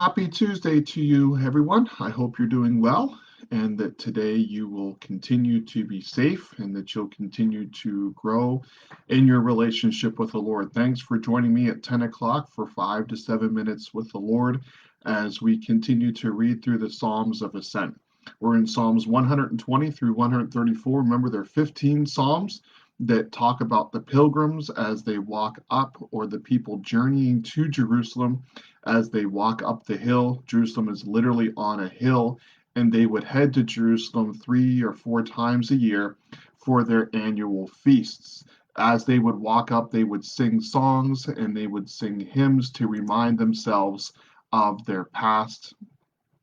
Happy Tuesday to you, everyone. I hope you're doing well and that today you will continue to be safe and that you'll continue to grow in your relationship with the Lord. Thanks for joining me at 10 o'clock for 5 to 7 minutes with the Lord as we continue to read through the Psalms of Ascent. We're in Psalms 120 through 134. Remember, there are 15 Psalms that talk about the pilgrims as they walk up or the people journeying to Jerusalem as they walk up the hill. Jerusalem is literally on a hill, and they would head to Jerusalem 3 or 4 times a year for their annual feasts. As they would walk up, they would sing songs and they would sing hymns to remind themselves of their past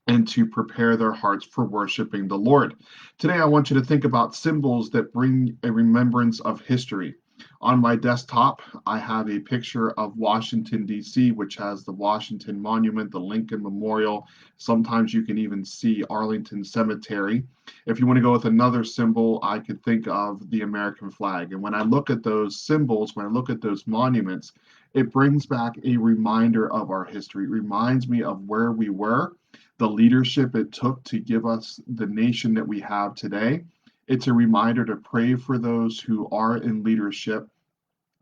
and to prepare their hearts for worshiping the Lord. Today, I want you to think about symbols that bring a remembrance of history. On my desktop, I have a picture of Washington, D.C., which has the Washington Monument, the Lincoln Memorial. Sometimes you can even see Arlington Cemetery. If you want to go with another symbol, I could think of the American flag. And when I look at those symbols, when I look at those monuments, it brings back a reminder of our history. It reminds me of where we were, the leadership it took to give us the nation that we have today. It's a reminder to pray for those who are in leadership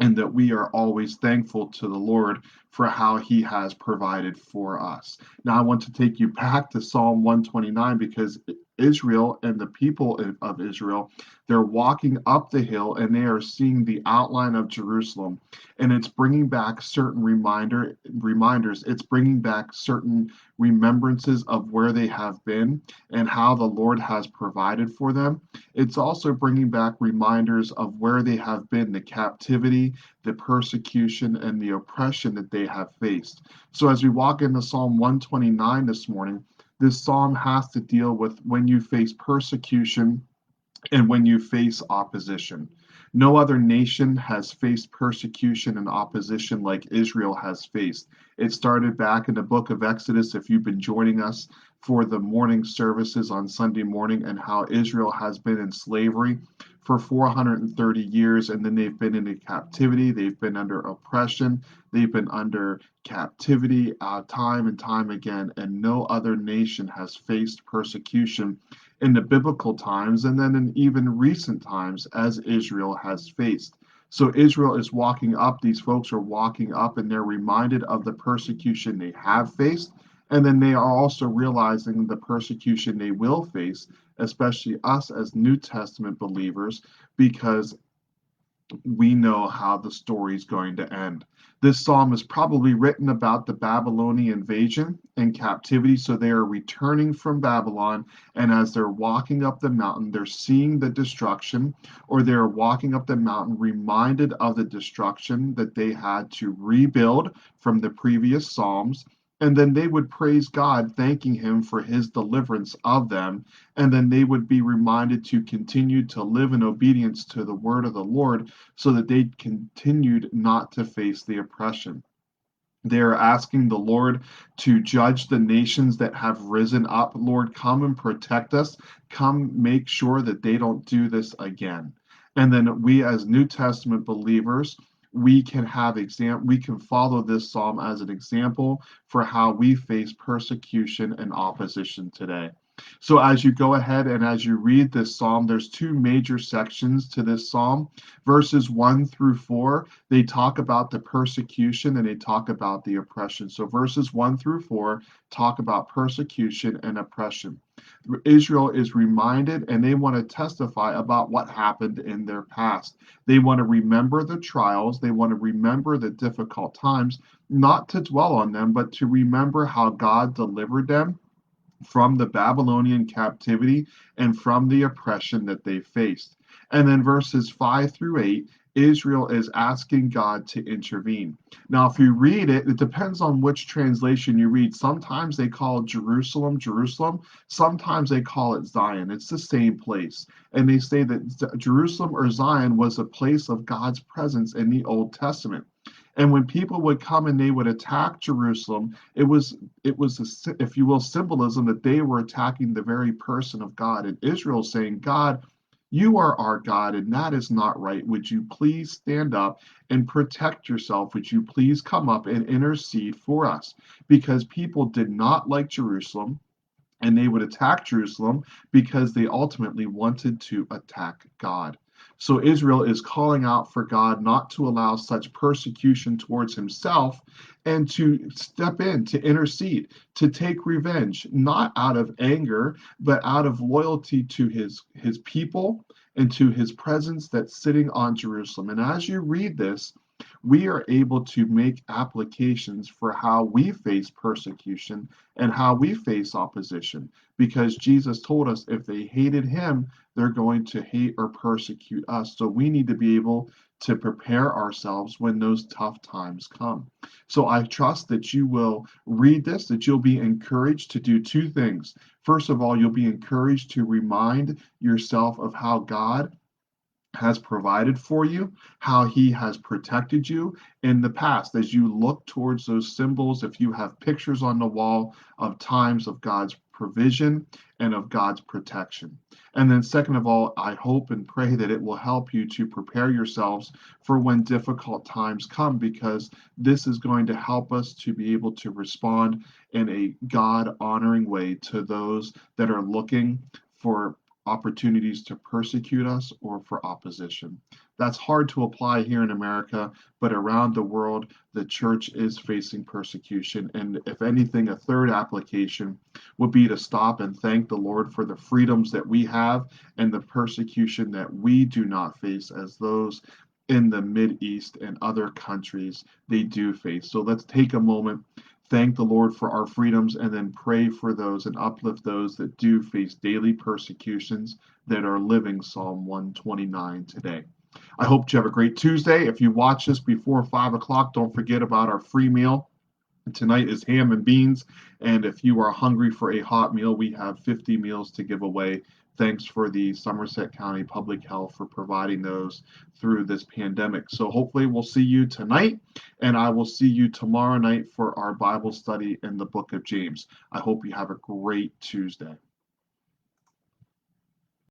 and that we are always thankful to the Lord for how he has provided for us. Now, I want to take you back to Psalm 129 because Israel and the people of Israel, they're walking up the hill and they are seeing the outline of Jerusalem, and it's bringing back certain reminders. It's bringing back certain remembrances of where they have been and how the Lord has provided for them. It's also bringing back reminders of where they have been, the captivity, the persecution, and the oppression that they have faced. So, as we walk into Psalm 129 this morning, this psalm has to deal with when you face persecution and when you face opposition. No other nation has faced persecution and opposition like Israel has faced. It started back in the book of Exodus, if you've been joining us for the morning services on Sunday morning, and how Israel has been in slavery for 430 years, and then they've been in captivity, they've been under oppression, they've been under captivity time and time again, and no other nation has faced persecution in the biblical times and then in even recent times as Israel has faced. So Israel is walking up, these folks are walking up, and they're reminded of the persecution they have faced. And then they are also realizing the persecution they will face, especially us as New Testament believers, because we know how the story is going to end. This psalm is probably written about the Babylonian invasion and captivity. So they are returning from Babylon, and as they're walking up the mountain, they're seeing the destruction, or they're walking up the mountain reminded of the destruction that they had to rebuild from the previous psalms. And then they would praise God, thanking him for his deliverance of them. And then they would be reminded to continue to live in obedience to the word of the Lord so that they continued not to face the oppression. They are asking the Lord to judge the nations that have risen up. Lord, come and protect us. Come make sure that they don't do this again. And then we as New Testament believers, we can follow this psalm as an example for how we face persecution and opposition today. So as you go ahead and as you read this psalm, there's two major sections to this psalm. Verses 1 through 4, they talk about the persecution and they talk about the oppression. So verses 1 through 4 talk about persecution and oppression. Israel is reminded and they want to testify about what happened in their past. They want to remember the trials, they want to remember the difficult times, not to dwell on them, but to remember how God delivered them from the Babylonian captivity and from the oppression that they faced. And then verses 5 through 8, Israel is asking God to intervene. Now, if you read it, it depends on which translation you read. Sometimes they call Jerusalem, Jerusalem. Sometimes they call it Zion. It's the same place. And they say that Jerusalem or Zion was a place of God's presence in the Old Testament. And when people would come and they would attack Jerusalem, it was a, if you will, symbolism that they were attacking the very person of God. And Israel saying, God, You are our God, and that is not right. Would you please stand up and protect yourself? Would you please come up and intercede for us? Because people did not like Jerusalem, and they would attack Jerusalem because they ultimately wanted to attack God. So Israel is calling out for God not to allow such persecution towards himself and to step in, to intercede, to take revenge, not out of anger, but out of loyalty to his people and to his presence that's sitting on Jerusalem. And as you read this, we are able to make applications for how we face persecution and how we face opposition, because Jesus told us if they hated him, they're going to hate or persecute us. So we need to be able to prepare ourselves when those tough times come. So I trust that you will read this, that you'll be encouraged to do two things. First of all, you'll be encouraged to remind yourself of how God has provided for you, how he has protected you in the past. As you look towards those symbols, if you have pictures on the wall of times of God's provision and of God's protection. And then, second of all, I hope and pray that it will help you to prepare yourselves for when difficult times come, because this is going to help us to be able to respond in a God honoring way to those that are looking for opportunities to persecute us or for opposition. That's hard to apply here in America, but around the world, the church is facing persecution. And if anything, a third application would be to stop and thank the Lord for the freedoms that we have and the persecution that we do not face as those in the Mid East and other countries they do face. So let's take a moment, thank the Lord for our freedoms, and then pray for those and uplift those that do face daily persecutions that are living Psalm 129 today. I hope you have a great Tuesday. If you watch this before 5 o'clock, don't forget about our free meal. Tonight is ham and beans. And if you are hungry for a hot meal, we have 50 meals to give away. Thanks for the Somerset County Public Health for providing those through this pandemic. So hopefully we'll see you tonight, and I will see you tomorrow night for our Bible study in the book of James. I hope you have a great Tuesday.